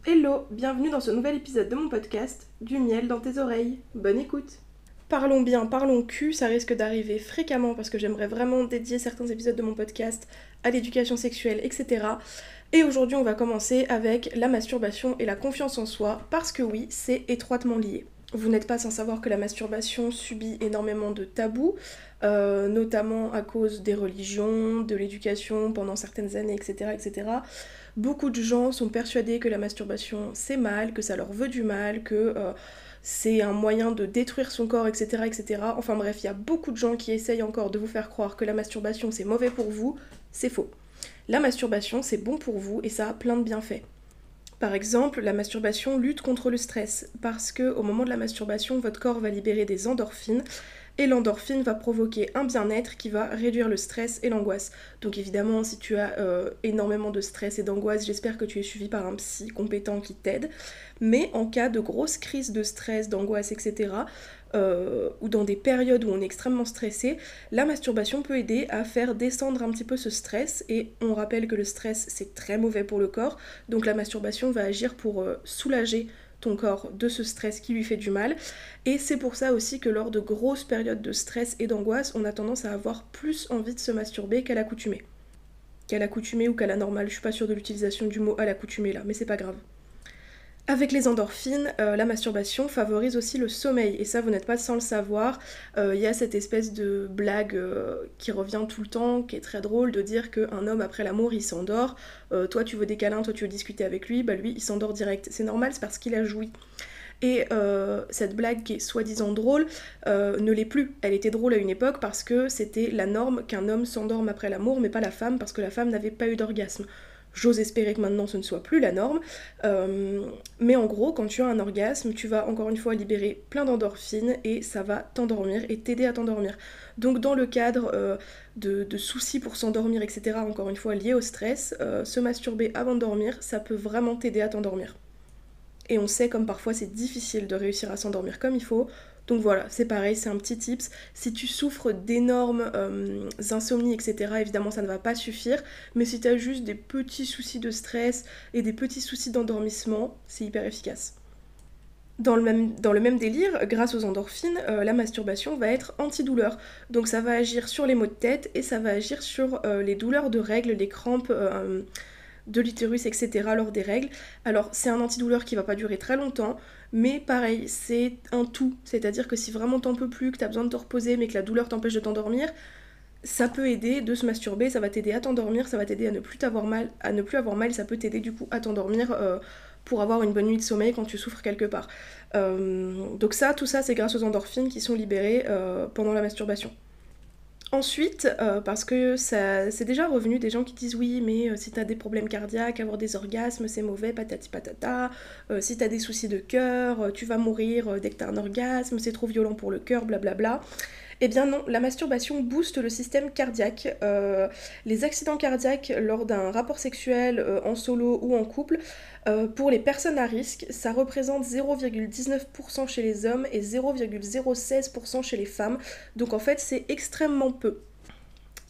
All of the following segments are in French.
Hello, bienvenue dans ce nouvel épisode de mon podcast, Du miel dans tes oreilles. Bonne écoute. Parlons bien, parlons cul, ça risque d'arriver fréquemment parce que j'aimerais vraiment dédier certains épisodes de mon podcast à l'éducation sexuelle, etc. Et aujourd'hui on va commencer avec la masturbation et la confiance en soi parce que oui, c'est étroitement lié. Vous n'êtes pas sans savoir que la masturbation subit énormément de tabous, notamment à cause des religions, de l'éducation pendant certaines années, etc., etc. Beaucoup de gens sont persuadés que la masturbation c'est mal, que ça leur veut du mal, que c'est un moyen de détruire son corps, etc., etc. Enfin bref, il y a beaucoup de gens qui essayent encore de vous faire croire que la masturbation c'est mauvais pour vous. C'est faux. La masturbation c'est bon pour vous et ça a plein de bienfaits. Par exemple, la masturbation lutte contre le stress parce que au moment de la masturbation, votre corps va libérer des endorphines et l'endorphine va provoquer un bien-être qui va réduire le stress et l'angoisse. Donc évidemment, si tu as énormément de stress et d'angoisse, j'espère que tu es suivi par un psy compétent qui t'aide. Mais en cas de grosse crise de stress, d'angoisse, etc., ou dans des périodes où on est extrêmement stressé, la masturbation peut aider à faire descendre un petit peu ce stress. Et on rappelle que le stress, c'est très mauvais pour le corps. Donc la masturbation va agir pour soulager ton corps de ce stress qui lui fait du mal. Et c'est pour ça aussi que lors de grosses périodes de stress et d'angoisse, on a tendance à avoir plus envie de se masturber qu'à l'accoutumée. Qu'à l'accoutumée ou qu'à la normale, je suis pas sûre de l'utilisation du mot à l'accoutumée là, mais c'est pas grave. Avec les endorphines, la masturbation favorise aussi le sommeil, et ça vous n'êtes pas sans le savoir. Il y a cette espèce de blague qui revient tout le temps, qui est très drôle, de dire qu'un homme après l'amour il s'endort, toi tu veux des câlins, toi tu veux discuter avec lui, bah lui il s'endort direct. C'est normal, c'est parce qu'il a joui. Et cette blague qui est soi-disant drôle ne l'est plus. Elle était drôle à une époque parce que c'était la norme qu'un homme s'endorme après l'amour, mais pas la femme, parce que la femme n'avait pas eu d'orgasme. J'ose espérer que maintenant ce ne soit plus la norme. Mais en gros, quand tu as un orgasme, tu vas encore une fois libérer plein d'endorphines et ça va t'endormir et t'aider à t'endormir. Donc dans le cadre de soucis pour s'endormir, etc., encore une fois liés au stress, se masturber avant de dormir, ça peut vraiment t'aider à t'endormir. Et on sait comme parfois c'est difficile de réussir à s'endormir comme il faut. Donc voilà, c'est pareil, c'est un petit tips. Si tu souffres d'énormes insomnies, etc., évidemment ça ne va pas suffire. Mais si tu as juste des petits soucis de stress et des petits soucis d'endormissement, c'est hyper efficace. Dans le même délire, grâce aux endorphines, la masturbation va être antidouleur. Donc ça va agir sur les maux de tête et ça va agir sur les douleurs de règles, les crampes de l'utérus, etc. lors des règles. Alors c'est un antidouleur qui va pas durer très longtemps, mais pareil, c'est un tout. C'est-à-dire que si vraiment t'en peux plus, que t'as besoin de te reposer, mais que la douleur t'empêche de t'endormir, ça peut aider de se masturber, ça va t'aider à t'endormir, ça va t'aider à ne plus avoir mal, ça peut t'aider du coup à t'endormir pour avoir une bonne nuit de sommeil quand tu souffres quelque part. Donc ça, tout ça, c'est grâce aux endorphines qui sont libérées pendant la masturbation. Ensuite, parce que ça, c'est déjà revenu des gens qui disent oui, mais si t'as des problèmes cardiaques, avoir des orgasmes, c'est mauvais, patati patata. Si t'as des soucis de cœur, tu vas mourir dès que t'as un orgasme, c'est trop violent pour le cœur, blablabla. Eh bien non, la masturbation booste le système cardiaque. Les accidents cardiaques lors d'un rapport sexuel en solo ou en couple, pour les personnes à risque, ça représente 0,19% chez les hommes et 0,016% chez les femmes. Donc en fait, c'est extrêmement peu.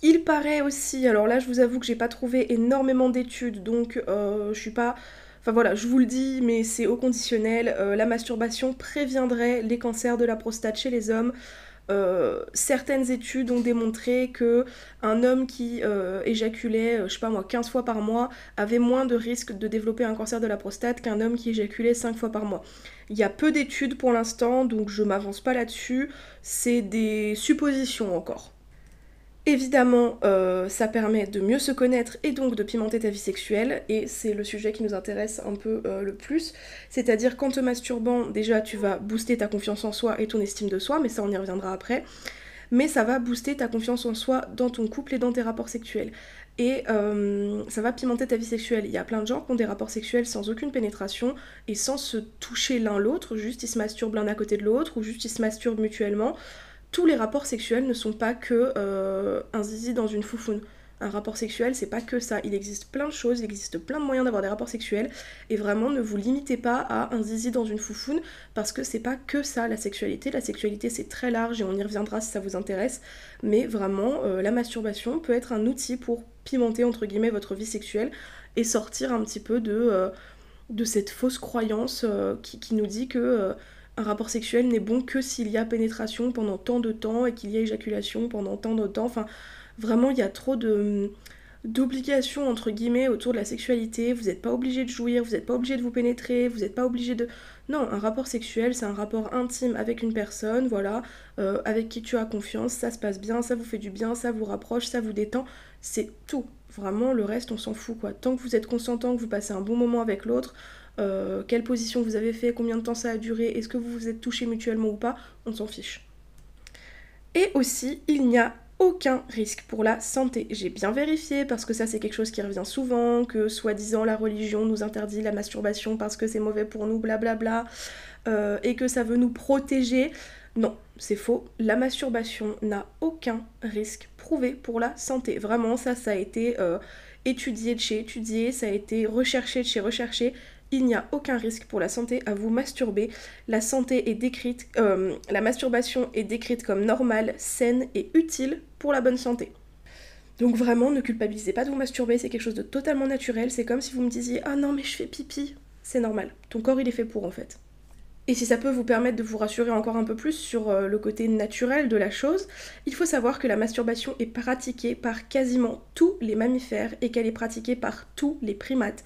Il paraît aussi, alors là je vous avoue que j'ai pas trouvé énormément d'études, donc je suis pas... Enfin voilà, je vous le dis, mais c'est au conditionnel. La masturbation préviendrait les cancers de la prostate chez les hommes. Certaines études ont démontré que un homme qui éjaculait, je sais pas moi, 15 fois par mois avait moins de risque de développer un cancer de la prostate qu'un homme qui éjaculait 5 fois par mois. Il y a peu d'études pour l'instant, donc je m'avance pas là-dessus, c'est des suppositions encore. Évidemment, ça permet de mieux se connaître et donc de pimenter ta vie sexuelle, et c'est le sujet qui nous intéresse un peu le plus. C'est-à-dire qu'en te masturbant, déjà tu vas booster ta confiance en soi et ton estime de soi, mais ça on y reviendra après. Mais ça va booster ta confiance en soi dans ton couple et dans tes rapports sexuels. Et ça va pimenter ta vie sexuelle. Il y a plein de gens qui ont des rapports sexuels sans aucune pénétration et sans se toucher l'un l'autre, juste ils se masturbent l'un à côté de l'autre ou juste ils se masturbent mutuellement. Tous les rapports sexuels ne sont pas que un zizi dans une foufoune. Un rapport sexuel, c'est pas que ça. Il existe plein de choses, il existe plein de moyens d'avoir des rapports sexuels. Et vraiment, ne vous limitez pas à un zizi dans une foufoune, parce que c'est pas que ça, la sexualité. La sexualité, c'est très large et on y reviendra si ça vous intéresse. Mais vraiment, la masturbation peut être un outil pour pimenter, entre guillemets, votre vie sexuelle et sortir un petit peu cette fausse croyance qui nous dit que un rapport sexuel n'est bon que s'il y a pénétration pendant tant de temps et qu'il y a éjaculation pendant tant de temps. Enfin, vraiment, il y a trop d'obligations entre guillemets autour de la sexualité. Vous n'êtes pas obligé de jouir, vous n'êtes pas obligé de vous pénétrer, vous n'êtes pas obligé de... Non, un rapport sexuel, c'est un rapport intime avec une personne, voilà, avec qui tu as confiance, ça se passe bien, ça vous fait du bien, ça vous rapproche, ça vous détend, c'est tout. Vraiment, le reste, on s'en fout, quoi. Tant que vous êtes consentant, que vous passez un bon moment avec l'autre, quelle position vous avez fait, combien de temps ça a duré, est-ce que vous vous êtes touchés mutuellement ou pas, on s'en fiche. Et aussi, il n'y a aucun risque pour la santé. J'ai bien vérifié parce que ça c'est quelque chose qui revient souvent, que soi-disant la religion nous interdit la masturbation parce que c'est mauvais pour nous, blablabla, et que ça veut nous protéger. Non, c'est faux. La masturbation n'a aucun risque prouvé pour la santé. Vraiment, ça a été étudié de chez étudié, ça a été recherché de chez recherché. Il n'y a aucun risque pour la santé à vous masturber. La masturbation est décrite comme normale, saine et utile pour la bonne santé. Donc vraiment, ne culpabilisez pas de vous masturber, c'est quelque chose de totalement naturel. C'est comme si vous me disiez « Ah non, mais je fais pipi ». C'est normal. Ton corps, il est fait pour, en fait. Et si ça peut vous permettre de vous rassurer encore un peu plus sur le côté naturel de la chose, il faut savoir que la masturbation est pratiquée par quasiment tous les mammifères et qu'elle est pratiquée par tous les primates.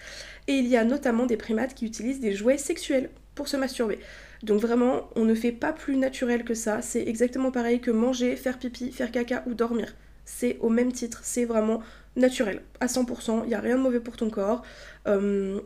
Et il y a notamment des primates qui utilisent des jouets sexuels pour se masturber. Donc vraiment, on ne fait pas plus naturel que ça, c'est exactement pareil que manger, faire pipi, faire caca ou dormir. C'est au même titre, c'est vraiment naturel, à 100%, il n'y a rien de mauvais pour ton corps.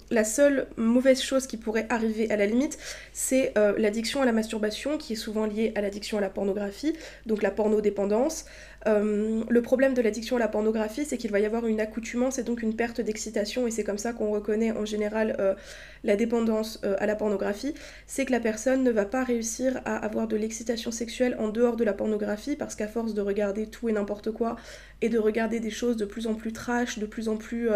La seule mauvaise chose qui pourrait arriver à la limite, c'est l'addiction à la masturbation, qui est souvent liée à l'addiction à la pornographie, donc la pornodépendance. Le problème de l'addiction à la pornographie, c'est qu'il va y avoir une accoutumance et donc une perte d'excitation, et c'est comme ça qu'on reconnaît en général la dépendance à la pornographie, c'est que la personne ne va pas réussir à avoir de l'excitation sexuelle en dehors de la pornographie, parce qu'à force de regarder tout et n'importe quoi, et de regarder des choses de plus en plus trash, de plus en plus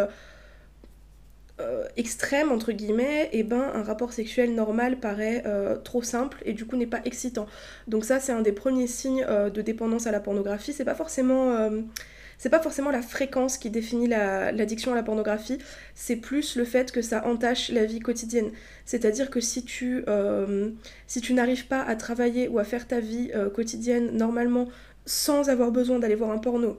extrême entre guillemets, et ben un rapport sexuel normal paraît trop simple et du coup n'est pas excitant. Donc ça c'est un des premiers signes de dépendance à la pornographie. C'est pas forcément la fréquence qui définit l'addiction à la pornographie, c'est plus le fait que ça entache la vie quotidienne. C'est-à-dire que si tu n'arrives pas à travailler ou à faire ta vie quotidienne normalement sans avoir besoin d'aller voir un porno,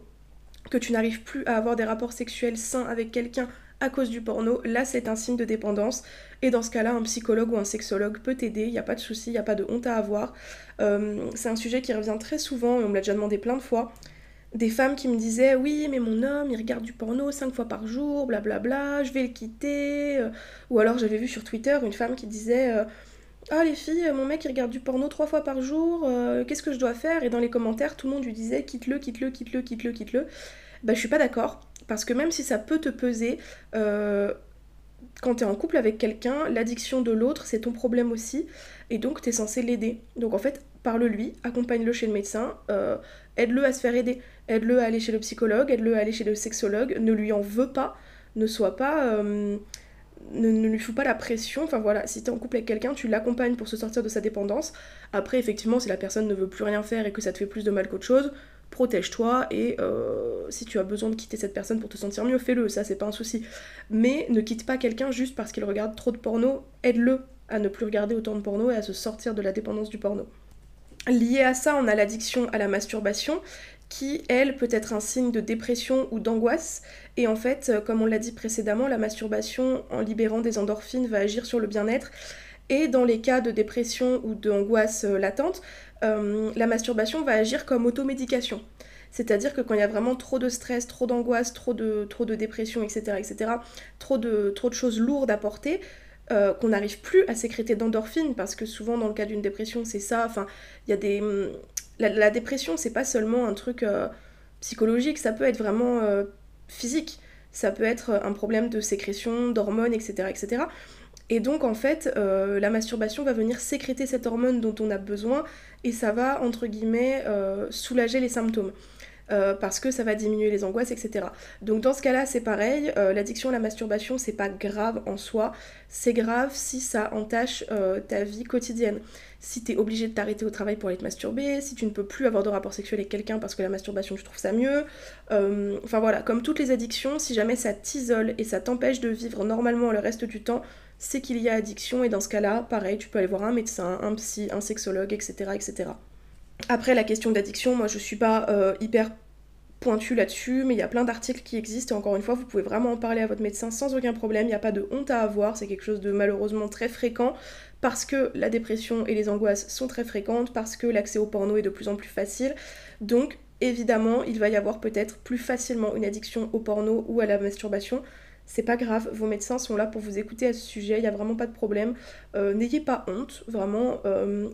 que tu n'arrives plus à avoir des rapports sexuels sains avec quelqu'un à cause du porno, là c'est un signe de dépendance. Et dans ce cas-là, un psychologue ou un sexologue peut t'aider, il n'y a pas de souci, il n'y a pas de honte à avoir. C'est un sujet qui revient très souvent, et on me l'a déjà demandé plein de fois. Des femmes qui me disaient « Oui, mais mon homme, il regarde du porno 5 fois par jour, blablabla, je vais le quitter. » Ou alors j'avais vu sur Twitter une femme qui disait « Ah les filles, mon mec il regarde du porno 3 fois par jour, qu'est-ce que je dois faire ?» Et dans les commentaires, tout le monde lui disait « Quitte-le, quitte-le, quitte-le, quitte-le, quitte-le. » Bah je suis pas d'accord, parce que même si ça peut te peser, quand t'es en couple avec quelqu'un, l'addiction de l'autre c'est ton problème aussi, et donc t'es censé l'aider. Donc en fait, parle-lui, accompagne-le chez le médecin, aide-le à se faire aider, aide-le à aller chez le psychologue, aide-le à aller chez le sexologue, ne lui en veux pas, ne sois pas... ne lui fous pas la pression, enfin voilà, si t'es en couple avec quelqu'un, tu l'accompagnes pour se sortir de sa dépendance. Après, effectivement, si la personne ne veut plus rien faire et que ça te fait plus de mal qu'autre chose, protège-toi et si tu as besoin de quitter cette personne pour te sentir mieux, fais-le, ça c'est pas un souci. Mais ne quitte pas quelqu'un juste parce qu'il regarde trop de porno, aide-le à ne plus regarder autant de porno et à se sortir de la dépendance du porno. Lié à ça, on a l'addiction à la masturbation, qui, elle, peut être un signe de dépression ou d'angoisse. Et en fait, comme on l'a dit précédemment, la masturbation, en libérant des endorphines, va agir sur le bien-être. Et dans les cas de dépression ou d'angoisse latente, la masturbation va agir comme automédication. C'est-à-dire que quand il y a vraiment trop de stress, trop d'angoisse, trop de dépression, etc., trop de choses lourdes à porter, qu'on n'arrive plus à sécréter d'endorphines, parce que souvent dans le cas d'une dépression c'est ça, enfin il y a des... La dépression c'est pas seulement un truc psychologique, ça peut être vraiment physique, ça peut être un problème de sécrétion, d'hormones, etc. Et donc en fait la masturbation va venir sécréter cette hormone dont on a besoin, et ça va entre guillemets soulager les symptômes. Parce que ça va diminuer les angoisses, etc. Donc dans ce cas-là, c'est pareil, l'addiction à la masturbation, c'est pas grave en soi, c'est grave si ça entache ta vie quotidienne. Si t'es obligé de t'arrêter au travail pour aller te masturber, si tu ne peux plus avoir de rapport sexuel avec quelqu'un parce que la masturbation, tu trouves ça mieux. Enfin voilà, comme toutes les addictions, si jamais ça t'isole et ça t'empêche de vivre normalement le reste du temps, c'est qu'il y a addiction, et dans ce cas-là, pareil, tu peux aller voir un médecin, un psy, un sexologue, etc. etc. Après, la question d'addiction, moi je suis pas hyper pointue là-dessus, mais il y a plein d'articles qui existent, et encore une fois, vous pouvez vraiment en parler à votre médecin sans aucun problème, il n'y a pas de honte à avoir, c'est quelque chose de malheureusement très fréquent, parce que la dépression et les angoisses sont très fréquentes, parce que l'accès au porno est de plus en plus facile, donc évidemment, il va y avoir peut-être plus facilement une addiction au porno ou à la masturbation. C'est pas grave, vos médecins sont là pour vous écouter à ce sujet, il n'y a vraiment pas de problème. N'ayez pas honte, vraiment,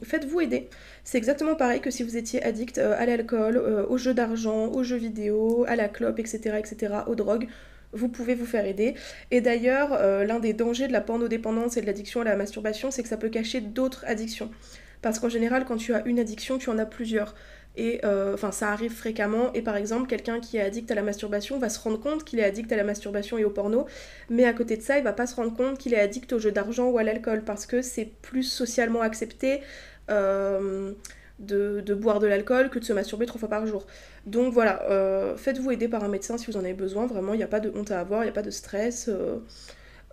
faites-vous aider. C'est exactement pareil que si vous étiez addict à l'alcool, aux jeux d'argent, aux jeux vidéo, à la clope, etc., etc., aux drogues. Vous pouvez vous faire aider. Et d'ailleurs, l'un des dangers de la pornodépendance et de l'addiction à la masturbation, c'est que ça peut cacher d'autres addictions. Parce qu'en général, quand tu as une addiction, tu en as plusieurs. Et ça arrive fréquemment. Et par exemple, quelqu'un qui est addict à la masturbation va se rendre compte qu'il est addict à la masturbation et au porno, mais à côté de ça, il va pas se rendre compte qu'il est addict aux jeux d'argent ou à l'alcool, parce que c'est plus socialement accepté de boire de l'alcool que de se masturber 3 fois par jour. Donc voilà, faites-vous aider par un médecin si vous en avez besoin. Vraiment, il n'y a pas de honte à avoir, il n'y a pas de stress.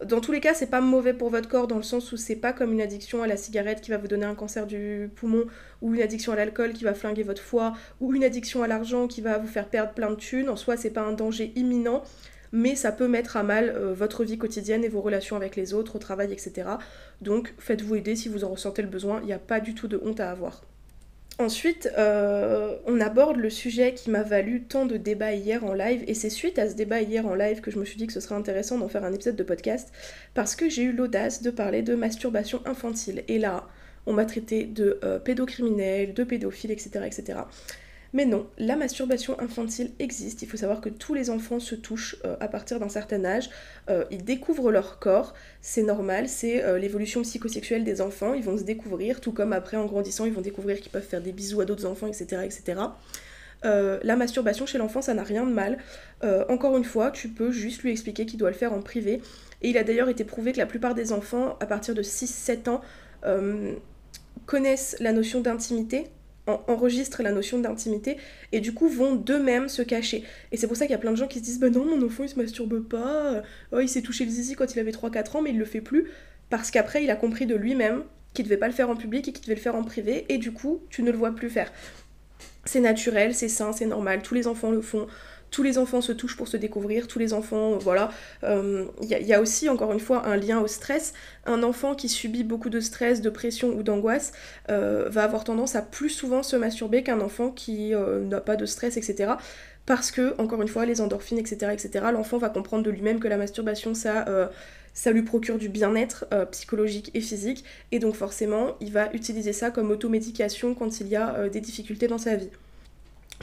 Dans tous les cas, c'est pas mauvais pour votre corps, dans le sens où c'est pas comme une addiction à la cigarette qui va vous donner un cancer du poumon, ou une addiction à l'alcool qui va flinguer votre foie, ou une addiction à l'argent qui va vous faire perdre plein de thunes. En soi, c'est pas un danger imminent, mais ça peut mettre à mal votre vie quotidienne et vos relations avec les autres, au travail, etc. Donc faites-vous aider si vous en ressentez le besoin, il n'y a pas du tout de honte à avoir. Ensuite, on aborde le sujet qui m'a valu tant de débats hier en live, et c'est suite à ce débat hier en live que je me suis dit que ce serait intéressant d'en faire un épisode de podcast, parce que j'ai eu l'audace de parler de masturbation infantile. Et là, on m'a traité de pédocriminel, de pédophile, etc., etc. Mais non, la masturbation infantile existe. Il faut savoir que tous les enfants se touchent à partir d'un certain âge. Ils découvrent leur corps, c'est normal, c'est l'évolution psychosexuelle des enfants. Ils vont se découvrir, tout comme après en grandissant, ils vont découvrir qu'ils peuvent faire des bisous à d'autres enfants, etc. etc. La masturbation chez l'enfant, ça n'a rien de mal. Encore une fois, tu peux juste lui expliquer qu'il doit le faire en privé. Et il a d'ailleurs été prouvé que la plupart des enfants, à partir de 6-7 ans, connaissent la notion d'intimité, enregistrent la notion d'intimité, et du coup vont d'eux-mêmes se cacher. Et c'est pour ça qu'il y a plein de gens qui se disent bah non, mon enfant il se masturbe pas, il s'est touché le zizi quand il avait 3-4 ans mais il le fait plus, parce qu'après il a compris de lui-même qu'il devait pas le faire en public et qu'il devait le faire en privé, et du coup tu ne le vois plus faire. C'est naturel, c'est sain, c'est normal, tous les enfants le font. Tous les enfants se touchent pour se découvrir, tous les enfants, voilà. Y a aussi, encore une fois, un lien au stress. Un enfant qui subit beaucoup de stress, de pression ou d'angoisse va avoir tendance à plus souvent se masturber qu'un enfant qui n'a pas de stress, etc. Parce que, encore une fois, les endorphines, etc., etc., l'enfant va comprendre de lui-même que la masturbation, ça lui procure du bien-être psychologique et physique, et donc forcément, il va utiliser ça comme automédication quand il y a des difficultés dans sa vie.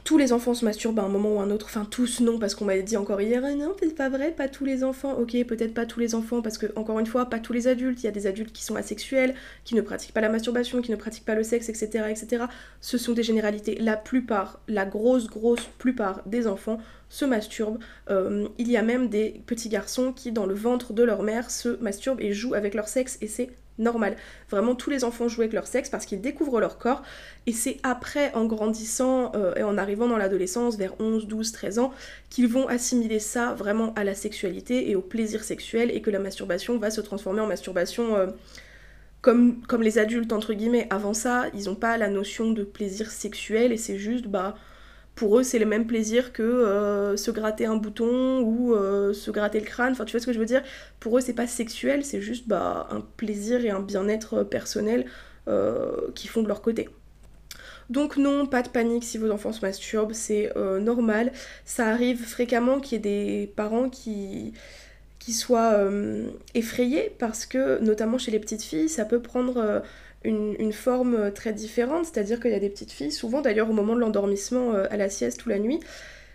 Tous les enfants se masturbent à un moment ou un autre, enfin tous non, parce qu'on m'avait dit encore hier, non c'est pas vrai, pas tous les enfants, ok peut-être pas tous les enfants, parce que encore une fois, pas tous les adultes, il y a des adultes qui sont asexuels, qui ne pratiquent pas la masturbation, qui ne pratiquent pas le sexe, etc. etc. Ce sont des généralités, la plupart, la grosse plupart des enfants se masturbent, il y a même des petits garçons qui dans le ventre de leur mère se masturbent et jouent avec leur sexe, et c'est normal. Vraiment, tous les enfants jouent avec leur sexe parce qu'ils découvrent leur corps, et c'est après, en grandissant et en arrivant dans l'adolescence, vers 11, 12, 13 ans, qu'ils vont assimiler ça vraiment à la sexualité et au plaisir sexuel, et que la masturbation va se transformer en masturbation comme les adultes, entre guillemets. Avant ça, ils n'ont pas la notion de plaisir sexuel, et c'est juste, pour eux, c'est le même plaisir que se gratter un bouton ou se gratter le crâne. Enfin, tu vois ce que je veux dire ? Pour eux, c'est pas sexuel, c'est juste un plaisir et un bien-être personnel qu'ils font de leur côté. Donc non, pas de panique si vos enfants se masturbent, c'est normal. Ça arrive fréquemment qu'il y ait des parents qui soient effrayés, parce que, notamment chez les petites filles, ça peut prendre une forme très différente, c'est-à-dire qu'il y a des petites filles, souvent d'ailleurs au moment de l'endormissement à la sieste ou la nuit,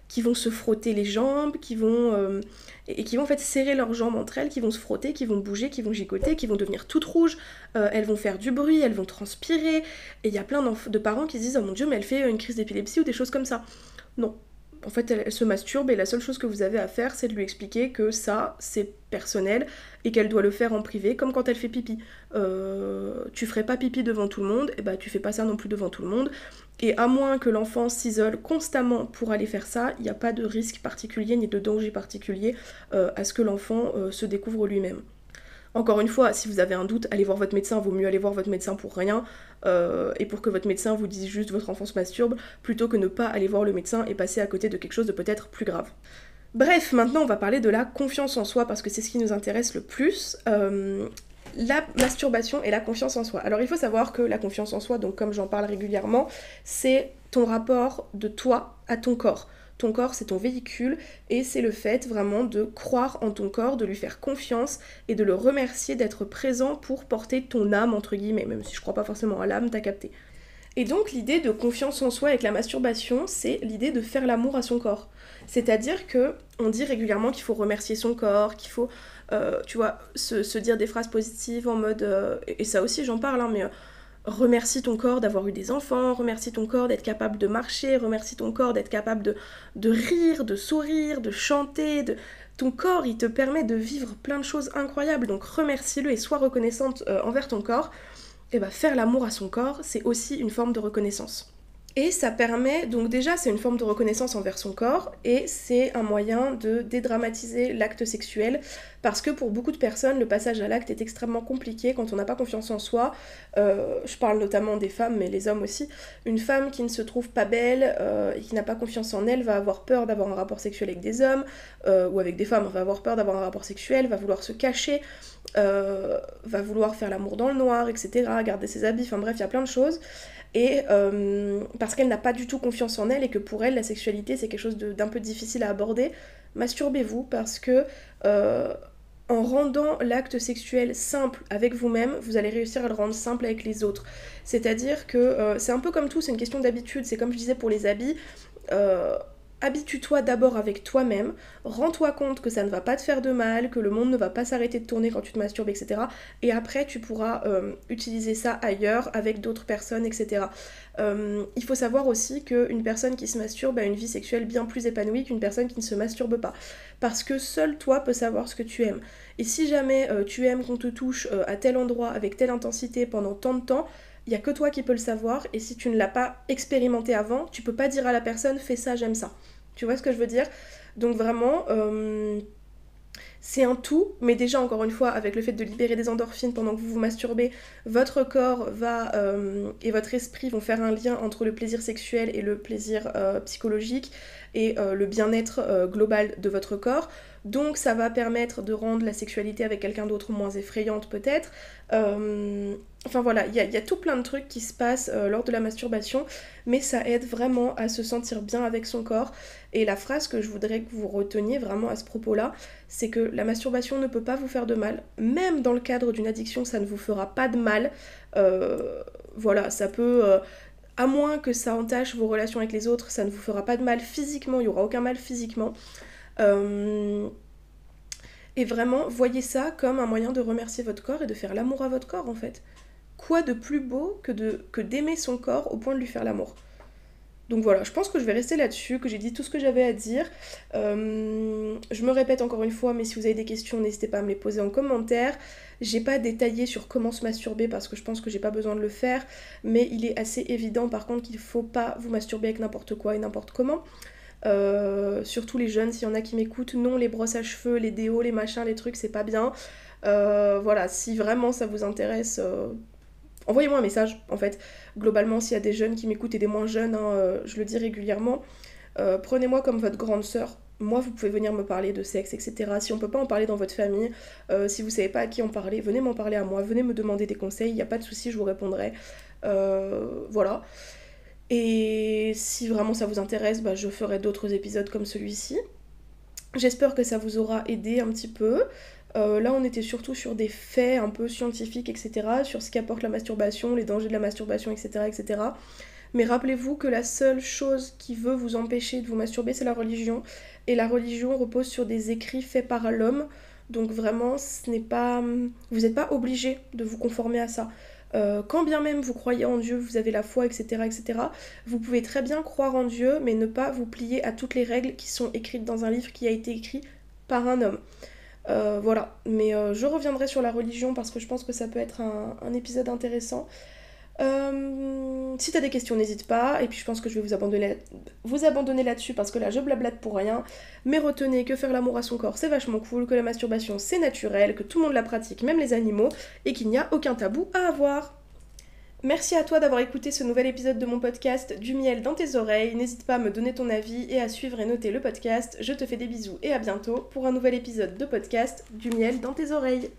qui vont se frotter les jambes, qui vont en fait serrer leurs jambes entre elles, qui vont se frotter, qui vont bouger, qui vont gigoter, qui vont devenir toutes rouges, elles vont faire du bruit, elles vont transpirer, et il y a plein de parents qui se disent « Oh mon Dieu, mais elle fait une crise d'épilepsie » ou des choses comme ça. Non. En fait, elle se masturbe, et la seule chose que vous avez à faire, c'est de lui expliquer que ça, c'est personnel, et qu'elle doit le faire en privé, comme quand elle fait pipi. Tu ferais pas pipi devant tout le monde, et tu fais pas ça non plus devant tout le monde. Et à moins que l'enfant s'isole constamment pour aller faire ça, il n'y a pas de risque particulier ni de danger particulier à ce que l'enfant se découvre lui-même. Encore une fois, si vous avez un doute, allez voir votre médecin, vaut mieux aller voir votre médecin pour rien, et pour que votre médecin vous dise juste votre enfant se masturbe, plutôt que ne pas aller voir le médecin et passer à côté de quelque chose de peut-être plus grave. Bref, maintenant on va parler de la confiance en soi, parce que c'est ce qui nous intéresse le plus. La masturbation et la confiance en soi. Alors il faut savoir que la confiance en soi, donc comme j'en parle régulièrement, c'est ton rapport de toi à ton corps. Ton corps, c'est ton véhicule et c'est le fait vraiment de croire en ton corps, de lui faire confiance et de le remercier d'être présent pour porter ton âme, entre guillemets, même si je crois pas forcément à l'âme, t'as capté. Et donc l'idée de confiance en soi avec la masturbation, c'est l'idée de faire l'amour à son corps. C'est-à-dire que on dit régulièrement qu'il faut remercier son corps, qu'il faut, tu vois, se dire des phrases positives en mode... et ça aussi j'en parle, hein, mais remercie ton corps d'avoir eu des enfants, remercie ton corps d'être capable de marcher, remercie ton corps d'être capable de rire, de sourire, de chanter, Ton corps, il te permet de vivre plein de choses incroyables, donc remercie-le et sois reconnaissante envers ton corps. Et bah faire l'amour à son corps, c'est aussi une forme de reconnaissance. Et ça permet, donc déjà c'est une forme de reconnaissance envers son corps, et c'est un moyen de dédramatiser l'acte sexuel, parce que pour beaucoup de personnes, le passage à l'acte est extrêmement compliqué quand on n'a pas confiance en soi. Je parle notamment des femmes, mais les hommes aussi. Une femme qui ne se trouve pas belle et qui n'a pas confiance en elle va avoir peur d'avoir un rapport sexuel avec des hommes, ou avec des femmes, va avoir peur d'avoir un rapport sexuel, va vouloir se cacher, va vouloir faire l'amour dans le noir, etc., garder ses habits, enfin bref, il y a plein de choses. Et parce qu'elle n'a pas du tout confiance en elle et que pour elle la sexualité c'est quelque chose d'un peu difficile à aborder, masturbez-vous parce que en rendant l'acte sexuel simple avec vous-même, vous allez réussir à le rendre simple avec les autres. C'est-à-dire que c'est un peu comme tout, c'est une question d'habitude, c'est comme je disais pour les habits, habitue-toi d'abord avec toi-même, rends-toi compte que ça ne va pas te faire de mal, que le monde ne va pas s'arrêter de tourner quand tu te masturbes, etc. Et après, tu pourras utiliser ça ailleurs, avec d'autres personnes, etc. Il faut savoir aussi qu'une personne qui se masturbe a une vie sexuelle bien plus épanouie qu'une personne qui ne se masturbe pas. Parce que seul toi peux savoir ce que tu aimes. Et si jamais tu aimes qu'on te touche à tel endroit, avec telle intensité, pendant tant de temps, il n'y a que toi qui peux le savoir, et si tu ne l'as pas expérimenté avant, tu peux pas dire à la personne « fais ça, j'aime ça ». Tu vois ce que je veux dire? Donc vraiment, c'est un tout, mais déjà encore une fois, avec le fait de libérer des endorphines pendant que vous vous masturbez, votre corps et votre esprit vont faire un lien entre le plaisir sexuel et le plaisir psychologique et le bien-être global de votre corps. Donc ça va permettre de rendre la sexualité avec quelqu'un d'autre moins effrayante peut-être. Enfin voilà, il y a tout plein de trucs qui se passent lors de la masturbation, mais ça aide vraiment à se sentir bien avec son corps. Et la phrase que je voudrais que vous reteniez vraiment à ce propos-là, c'est que la masturbation ne peut pas vous faire de mal. Même dans le cadre d'une addiction, ça ne vous fera pas de mal. Voilà, ça peut... à moins que ça entache vos relations avec les autres, ça ne vous fera pas de mal physiquement, il n'y aura aucun mal physiquement. Et vraiment, voyez ça comme un moyen de remercier votre corps et de faire l'amour à votre corps en fait. Quoi de plus beau que d'aimer son corps au point de lui faire l'amour? Donc voilà, je pense que je vais rester là-dessus, que j'ai dit tout ce que j'avais à dire. Je me répète encore une fois, mais si vous avez des questions, n'hésitez pas à me les poser en commentaire. J'ai pas détaillé sur comment se masturber parce que je pense que j'ai pas besoin de le faire, mais il est assez évident par contre qu'il faut pas vous masturber avec n'importe quoi et n'importe comment. Surtout les jeunes, s'il y en a qui m'écoutent, non, les brosses à cheveux, les déos, les machins, les trucs, c'est pas bien. Voilà, si vraiment ça vous intéresse, envoyez-moi un message, en fait. Globalement, s'il y a des jeunes qui m'écoutent et des moins jeunes, hein, je le dis régulièrement, prenez-moi comme votre grande sœur. Moi, vous pouvez venir me parler de sexe, etc. Si on peut pas en parler dans votre famille, si vous savez pas à qui en parler, venez m'en parler à moi, venez me demander des conseils, il n'y a pas de souci, je vous répondrai. Voilà. Et si vraiment ça vous intéresse, bah, je ferai d'autres épisodes comme celui-ci. J'espère que ça vous aura aidé un petit peu. Là, on était surtout sur des faits un peu scientifiques, etc., sur ce qu'apporte la masturbation, les dangers de la masturbation, etc., etc. Mais rappelez-vous que la seule chose qui veut vous empêcher de vous masturber, c'est la religion. Et la religion repose sur des écrits faits par l'homme. Donc vraiment, vous n'êtes pas obligé de vous conformer à ça. Quand bien même vous croyez en Dieu, vous avez la foi, etc., etc., vous pouvez très bien croire en Dieu, mais ne pas vous plier à toutes les règles qui sont écrites dans un livre qui a été écrit par un homme. Voilà, mais je reviendrai sur la religion parce que je pense que ça peut être un épisode intéressant. Si t'as des questions, n'hésite pas. Et puis je pense que je vais vous abandonner là-dessus parce que là je blablate pour rien. Mais retenez que faire l'amour à son corps c'est vachement cool, que la masturbation c'est naturel, que tout le monde la pratique, même les animaux, et qu'il n'y a aucun tabou à avoir. Merci à toi d'avoir écouté ce nouvel épisode de mon podcast Du miel dans tes oreilles. N'hésite pas à me donner ton avis et à suivre et noter le podcast. Je te fais des bisous et à bientôt pour un nouvel épisode de podcast Du miel dans tes oreilles.